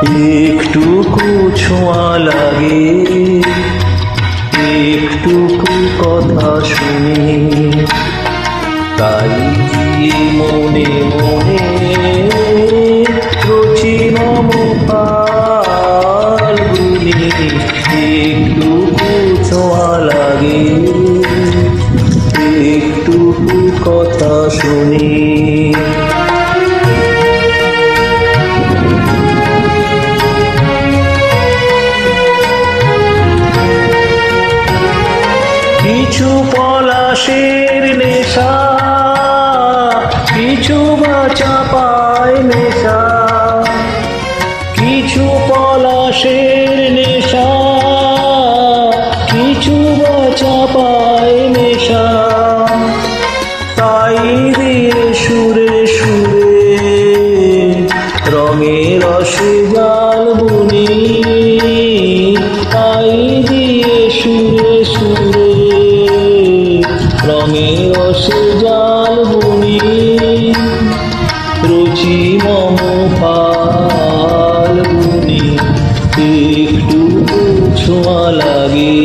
একটুকু ছোঁয়া লাগে, একটুকু কথা শুনি, তাই মনে মনে রচি মম ফাল্গুনি। একটুকু ছোঁয়া লাগে, একটুকু কথা শুনি। কিছু পলাশের নেশা, কিছু বা চাপায় নেশা, কিছু পলাশের নেশা, কিছু বা চাপায় নেশা, তাই দিয়ে সুরে সুরে রঙের রসে জাল বুনি, তাই দিয়ে সুরে সুরে রঙের রসে জাল বুনি। রুচি মম ফাল্গুনি, একটু ছোঁয়া লাগে,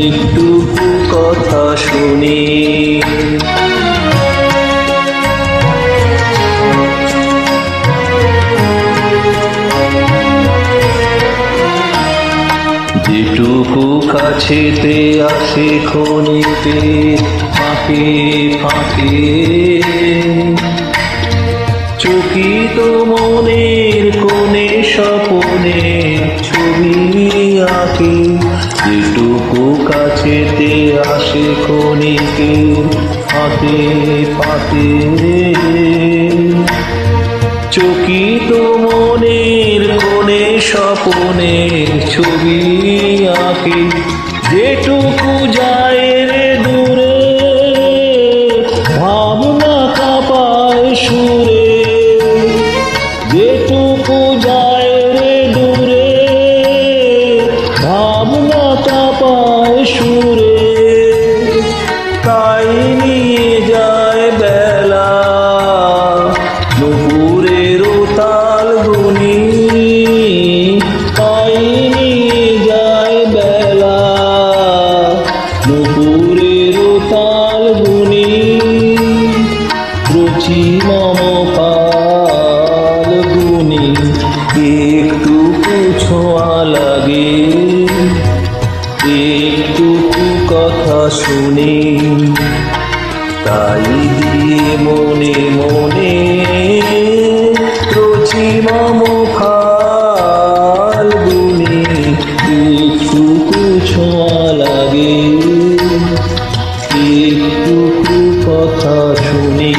একটুকু কথা শুনি। যেটুকু কাছেতে আসে ক্ষণিকে ফাঁকে ফাঁকে, চকিত মনের কোণে স্বপনে ছবি আঁকে। যেটুকু কাছেতে আসে ক্ষণিকে ফাঁকে ফাঁকে, চকিত মনের কোণে স্বপনে ছবি আঁকে। যেটুকু যায় রে দূরে ভাবনা কাঁপায় সুরে, যেটুকু যায় রে দূরে ভাবনা কাঁপায় সুরে, তাই নিয়ে যায় বেলা নুপুরের তাল গুনি, তাই নিয়ে যায় বেলা নুপুরের তাল গুনি। রুচি মম ফাল্গুনি, একটুকু ছোঁয়া লাগে, একটুকু কথা শুনি, তাই দিয়ে মনে মনে রচি মম ফাল্গুনি। একটুকু ছোঁয়া লাগে, একটুকু কথা শুনি।